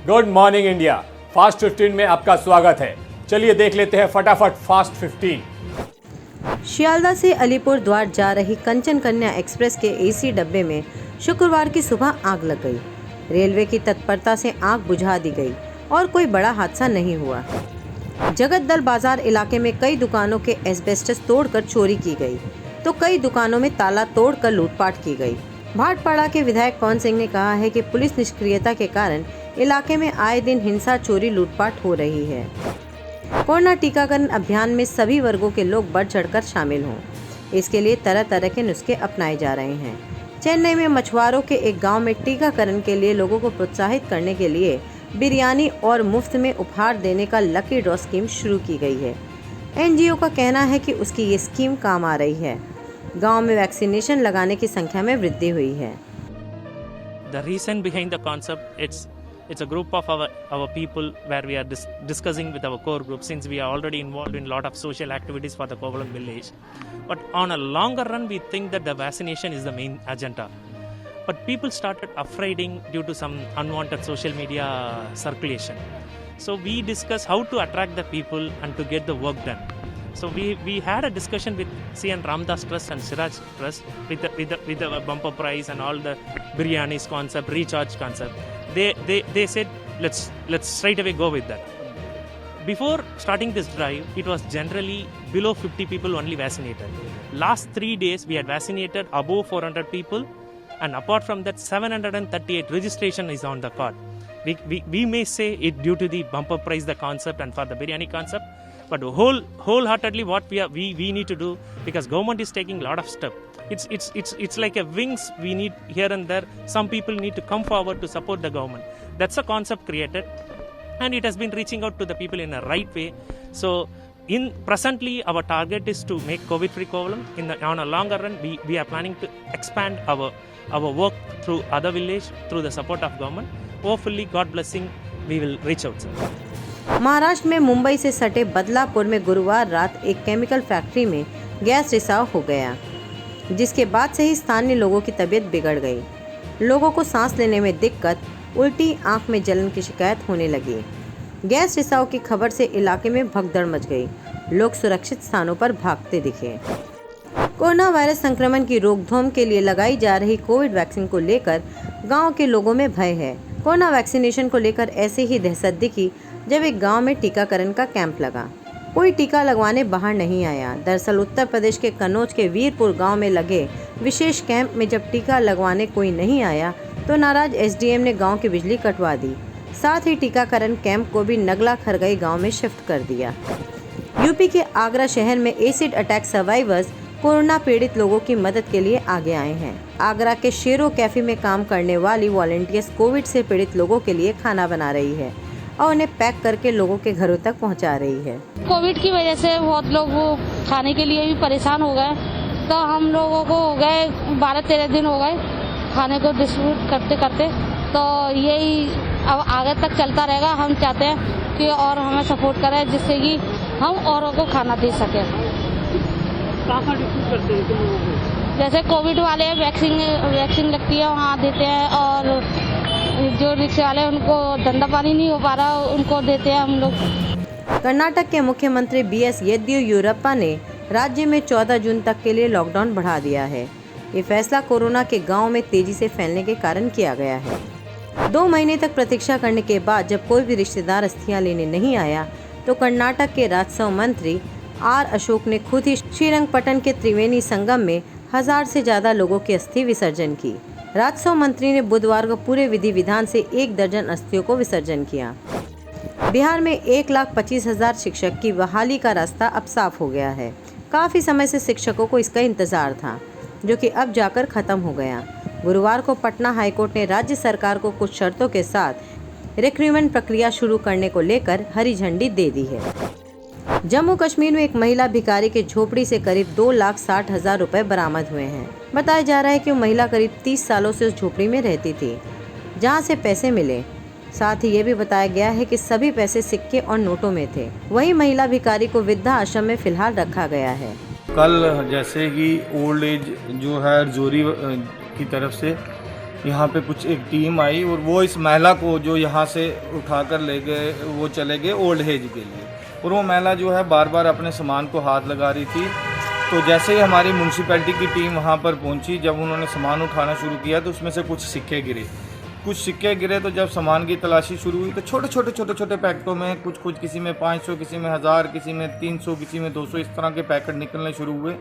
Good morning India, fast 15 में आपका स्वागत है। चलिए देख लेते हैं फटाफट फास्ट 15। शियालदह से अलीपुर द्वार जा रही कंचन कन्या एक्सप्रेस के एसी डब्बे में शुक्रवार की सुबह आग लग गई। रेलवे की तत्परता से आग बुझा दी गई और कोई बड़ा हादसा नहीं हुआ। जगतदल बाजार इलाके में कई दुकानों के एस्बेस्टस तोड़कर चोरी की गई, तो कई दुकानों में ताला तोड़कर लूटपाट की गई। भाटपाड़ा के विधायक पवन सिंह ने कहा है कि पुलिस निष्क्रियता के कारण इलाके में आए दिन हिंसा, चोरी, लूटपाट हो रही है। कोरोना टीकाकरण अभियान में सभी वर्गों के लोग बढ़ चढ़कर शामिल हों, इसके लिए तरह तरह के नुस्खे अपनाए जा रहे हैं। चेन्नई में मछुआरों के एक गांव में टीकाकरण के लिए लोगों को प्रोत्साहित करने के लिए बिरयानी और मुफ्त में उपहार देने का लकी ड्रॉ स्कीम शुरू की गई है। एनजीओ का कहना है कि उसकी ये स्कीम काम आ रही है। गांव में वैक्सीनेशन लगाने की संख्या में वृद्धि हुई है। The reason behind the concept, it's a group of our people where we are discussing with our core group, since we are already involved in a lot of social activities for the Kovalam village. But on a longer run, we think that the vaccination is the main agenda. But people started afraiding due to some unwanted social media circulation. So we discussed how to attract the people and to get the work done. So we had a discussion with CN Ramdas Trust and Siraj Trust with the bumper prize and all the biryanis concept, recharge concept. They said let's straight away go with that. Before starting this drive, it was generally below 50 people only vaccinated. Last 3 days we had vaccinated above 400 people, and apart from that 738 registration is on the card. We may say it due to the bumper prize, the concept, and for the biryani concept, but wholeheartedly what we need to do, because government is taking a lot of steps. It's like a wings we need here and there. Some people need to come forward to support the government. That's a concept created, and it has been reaching out to the people in a right way. So presently our target is to make COVID-free Kovalam. On a longer run, we are planning to expand our work through other village through the support of government. Hopefully, God blessing, we will reach out, sir. Maharashtra में मुंबई से सटे बदलापुर में गुरुवार रात एक chemical factory में gas रिसाव हो गया, जिसके बाद से ही स्थानीय लोगों की तबीयत बिगड़ गई। लोगों को सांस लेने में दिक्कत, उल्टी, आंख में जलन की शिकायत होने लगी। गैस रिसाव की खबर से इलाके में भगदड़ मच गई। लोग सुरक्षित स्थानों पर भागते दिखे। कोरोना वायरस संक्रमण की रोकथाम के लिए लगाई जा रही कोविड वैक्सीन को लेकर गांव के लोगों में भय है। कोरोना वैक्सीनेशन को लेकर ऐसे ही दहशत दिखी जब एक गांव में टीकाकरण का कैंप लगा। कोई टीका लगवाने बाहर नहीं आया। दरअसल उत्तर प्रदेश के कन्नौज के वीरपुर गांव में लगे विशेष कैंप में जब टीका लगवाने कोई नहीं आया तो नाराज एसडीएम ने गांव की बिजली कटवा दी। साथ ही टीकाकरण कैंप को भी नगला खरगई गांव में शिफ्ट कर दिया। यूपी के आगरा शहर में एसिड अटैक सर्वाइवर्स कोरोना पीड़ित लोगों की मदद के लिए आगे आए हैं। आगरा के शेरो कैफे में काम करने वाली वॉलंटियर्स कोविड से पीड़ित लोगों के लिए खाना बना रही है और उन्हें पैक करके लोगों के घरों तक पहुंचा रही है। कोविड की वजह से बहुत लोग खाने के लिए भी परेशान हो गए, तो हम लोगों को हो गए 12-13 दिन हो गए खाने को डिस्ट्रीब्यूट करते करते। तो यही अब आगे तक चलता रहेगा। हम चाहते हैं कि और हमें सपोर्ट करें, जिससे कि हम औरों को खाना दे सकें। कहाँ डिस्ट्रीब्यूट करते हैं तुम लोगों को? जैसे कोविड वाले वैक्सीन लगती है वहाँ देते हैं, और जो रिक्शे वाले उनको धंधा पानी नहीं हो पा रहा उनको देते हैं हम लोग। कर्नाटक के मुख्यमंत्री BS येदियुरप्पा ने राज्य में 14 जून तक के लिए लॉकडाउन बढ़ा दिया है। ये फैसला कोरोना के गांव में तेजी से फैलने के कारण किया गया है। 2 महीने तक प्रतीक्षा करने के बाद जब कोई भी रिश्तेदार अस्थियां लेने नहीं आया तो कर्नाटक के राजस्व मंत्री R अशोक ने खुद ही श्रीरंगपट्टनम के त्रिवेणी संगम में 1000 से ज्यादा लोगों की अस्थि विसर्जन की। राजस्व मंत्री ने बुधवार को पूरे विधि विधान से 1 दर्जन अस्थियों को विसर्जन किया। बिहार में 1,25,000 शिक्षक की बहाली का रास्ता अब साफ हो गया है। काफी समय से शिक्षकों को इसका इंतजार था, जो कि अब जाकर खत्म हो गया। गुरुवार को पटना हाईकोर्ट ने राज्य सरकार को कुछ शर्तों के साथ रिक्रूटमेंट प्रक्रिया शुरू करने को लेकर हरी झंडी दे दी है। जम्मू कश्मीर में एक महिला भिखारी के झोपड़ी से करीब 2,60,000 रुपए बरामद हुए हैं। बताया जा रहा है कि वो महिला करीब 30 सालों से उस झोपड़ी में रहती थी, जहां से पैसे मिले। साथ ही ये भी बताया गया है कि सभी पैसे सिक्के और नोटों में थे। वहीं महिला भिखारी को वृद्धा आश्रम में फिलहाल रखा गया है। कल जैसे कि ओल्ड एज जो है जोरी की तरफ से यहाँ पे कुछ एक टीम आई और वो इस महिला को जो यहाँ से उठा कर ले गए, वो चले गए ओल्ड एज के लिए। और वो महिला जो है बार बार अपने सामान को हाथ लगा रही थी। तो जैसे ही हमारी म्यूनसिपैलिटी की टीम वहाँ पर पहुँची, जब उन्होंने सामान उठाना शुरू किया तो उसमें से कुछ सिक्के गिरे। तो जब सामान की तलाशी शुरू हुई तो छोटे पैकेटों में कुछ किसी में 500, किसी में 1000, किसी में 300, किसी में 200 इस तरह के पैकेट निकलने शुरू हुए।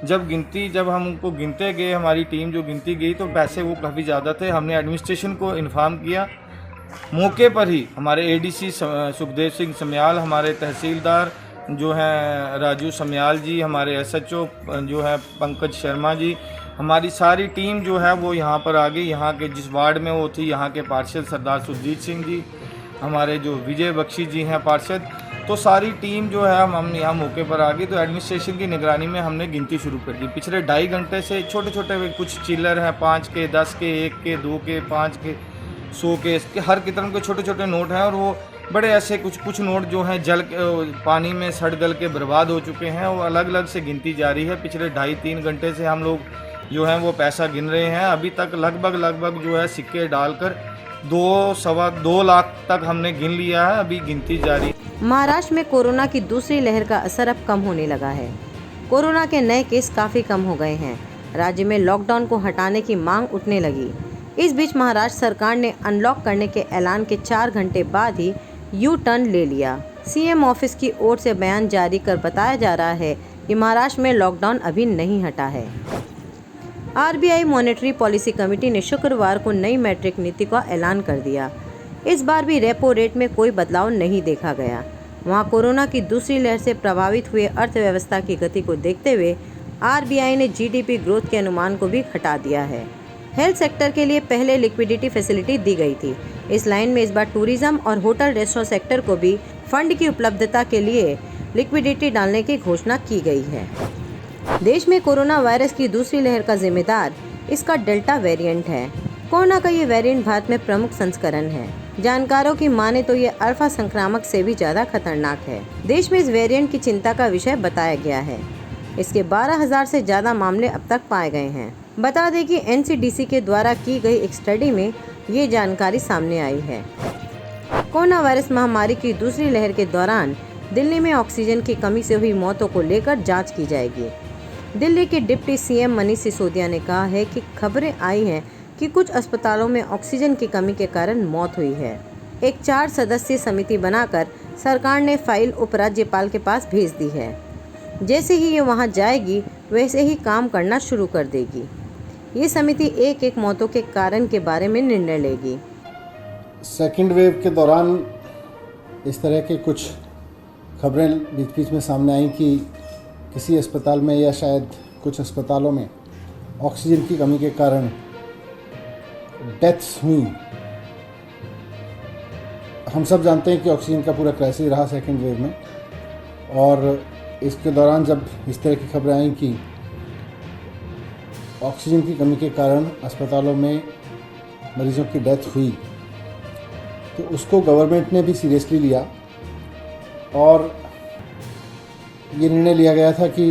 जब हम उनको गिनते गए, हमारी टीम जो गिनती गई तो पैसे वो काफ़ी ज़्यादा थे। हमने एडमिनिस्ट्रेशन को इन्फॉर्म किया। मौके पर ही हमारे एडीसी सुखदेव सिंह समयाल, हमारे तहसीलदार जो हैं राजू समयाल जी, हमारे एसएचओ जो है पंकज शर्मा जी, हमारी सारी टीम जो है वो यहाँ पर आ गई। यहाँ के जिस वार्ड में वो थी, यहाँ के पार्षद सरदार सुरजीत सिंह जी, हमारे जो विजय बख्शी जी हैं पार्षद, तो सारी टीम जो है हम यहाँ मौके पर आ गई। तो एडमिनिस्ट्रेशन की निगरानी में हमने गिनती शुरू कर दी। पिछले 2.5 घंटे से छोटे कुछ चिल्लर हैं, 5 के, 10 के, 1 के, 2 के, 5 के, 100 के, हर किस्म के छोटे नोट हैं। और वो बड़े ऐसे कुछ नोट जो हैं पानी में सड़ गल के बर्बाद हो चुके हैं। वो अलग अलग से गिनती जारी है। पिछले 2.5-3 घंटे से हम लोग जो हैं वो पैसा गिन रहे हैं। अभी तक लगभग जो है सिक्के डालकर 2-2.25 लाख तक हमने गिन लिया है। अभी गिनती जारी। महाराष्ट्र में कोरोना की दूसरी लहर का असर अब कम होने लगा है। कोरोना के नए केस काफी कम हो गए हैं। राज्य में लॉकडाउन को हटाने की मांग उठने लगी। इस बीच महाराष्ट्र सरकार ने अनलॉक करने के ऐलान के 4 घंटे बाद ही यू टर्न ले लिया। सीएम ऑफिस की ओर से बयान जारी कर बताया जा रहा है कि महाराष्ट्र में लॉकडाउन अभी नहीं हटा है। आरबीआई मॉनेटरी पॉलिसी कमेटी ने शुक्रवार को नई मौद्रिक नीति का ऐलान कर दिया। इस बार भी रेपो रेट में कोई बदलाव नहीं देखा गया। वहां कोरोना की दूसरी लहर से प्रभावित हुए अर्थव्यवस्था की गति को देखते हुए आरबीआई ने जीडीपी ग्रोथ के अनुमान को भी घटा दिया है। हेल्थ सेक्टर के लिए पहले लिक्विडिटी फैसिलिटी दी गई थी। इस लाइन में इस बार टूरिज्म और होटल रेस्टोरेंट सेक्टर को भी फंड की उपलब्धता के लिए लिक्विडिटी डालने की घोषणा की गई है। देश में कोरोना वायरस की दूसरी लहर का जिम्मेदार इसका डेल्टा वेरिएंट है। कोरोना का ये वेरिएंट भारत में प्रमुख संस्करण है। जानकारों की माने तो ये अल्फा संक्रामक से भी ज्यादा खतरनाक है। देश में इस वेरिएंट की चिंता का विषय बताया गया है। इसके 12,000 से ज्यादा मामले अब तक पाए गए हैं। बता दें कि एनसीडीसी के द्वारा की गई एक स्टडी में ये जानकारी सामने आई है। कोरोना वायरस महामारी की दूसरी लहर के दौरान दिल्ली में ऑक्सीजन की कमी से हुई मौतों को लेकर जांच की जाएगी। दिल्ली के डिप्टी सीएम मनीष सिसोदिया ने कहा है कि खबरें आई हैं कि कुछ अस्पतालों में ऑक्सीजन की कमी के कारण मौत हुई है। एक 4 सदस्यीय समिति बनाकर सरकार ने फाइल उपराज्यपाल के पास भेज दी है। जैसे ही ये वहां जाएगी वैसे ही काम करना शुरू कर देगी। ये समिति एक मौतों के कारण के बारे में निर्णय लेगी। सेकेंड वेव के दौरान इस तरह के कुछ खबरें बीच में सामने आई कि किसी अस्पताल में या शायद कुछ अस्पतालों में ऑक्सीजन की कमी के कारण डेथ्स हुई। हम सब जानते हैं कि ऑक्सीजन का पूरा क्राइसिस रहा सेकेंड वेव में, और इसके दौरान जब इस तरह की खबरें आई कि ऑक्सीजन की कमी के कारण अस्पतालों में मरीजों की डेथ हुई, तो उसको गवर्नमेंट ने भी सीरियसली लिया और ये निर्णय लिया गया था कि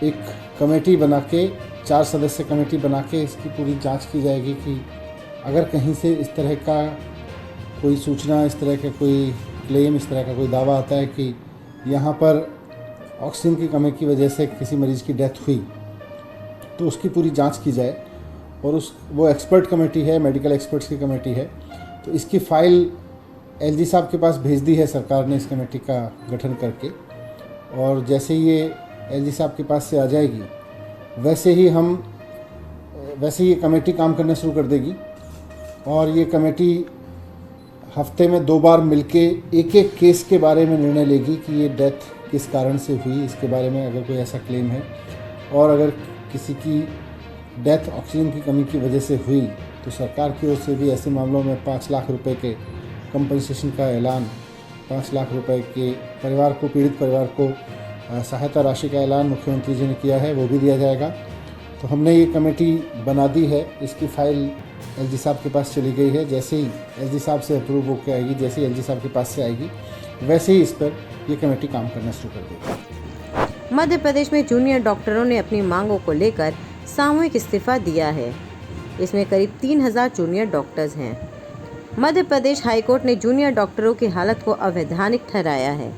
एक कमेटी बना के, 4 सदस्य कमेटी बना के इसकी पूरी जांच की जाएगी कि अगर कहीं से इस तरह का कोई सूचना, इस तरह का कोई क्लेम, इस तरह का कोई दावा आता है कि यहाँ पर ऑक्सीजन की कमी की वजह से किसी मरीज़ की डेथ हुई, तो उसकी पूरी जांच की जाए। और वो एक्सपर्ट कमेटी है, मेडिकल एक्सपर्ट्स की कमेटी है, तो इसकी फ़ाइल एलजी साहब के पास भेज दी है सरकार ने इस कमेटी का गठन करके। और जैसे ही ये एलजी साहब के पास से आ जाएगी वैसे ही ये कमेटी काम करना शुरू कर देगी। और ये कमेटी हफ्ते में 2 बार मिलके एक केस के बारे में निर्णय लेगी कि ये डेथ किस कारण से हुई, इसके बारे में अगर कोई ऐसा क्लेम है। और अगर किसी की डेथ ऑक्सीजन की कमी की वजह से हुई तो सरकार की ओर से भी ऐसे मामलों में 5 लाख रुपए के कंपनसेशन का ऐलान, 5 लाख रुपए के परिवार को, पीड़ित परिवार को सहायता राशि का ऐलान मुख्यमंत्री जी ने किया है, वो भी दिया जाएगा। तो हमने ये कमेटी बना दी है, इसकी फ़ाइल एलजी साहब के पास चली गई है। जैसे ही एलजी साहब से अप्रूव होकर आएगी, जैसे ही एलजी साहब के पास से आएगी, वैसे ही इस पर ये कमेटी काम करना शुरू कर देगी। मध्य प्रदेश में जूनियर डॉक्टरों ने अपनी मांगों को लेकर सामूहिक इस्तीफा दिया है। इसमें करीब 3000 जूनियर डॉक्टर्स हैं। मध्य प्रदेश हाईकोर्ट ने जूनियर डॉक्टरों की हालत को अवैधानिक ठहराया है।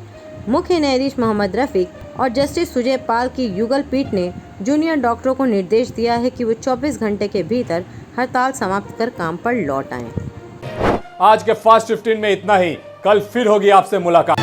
मुख्य न्यायाधीश मोहम्मद रफीक और जस्टिस सुजय पाल की युगल पीठ ने जूनियर डॉक्टरों को निर्देश दिया है कि वो 24 घंटे के भीतर हड़ताल समाप्त कर काम पर लौट आएं। आज के फास्ट 15 में इतना ही। कल फिर होगी आपसे मुलाकात।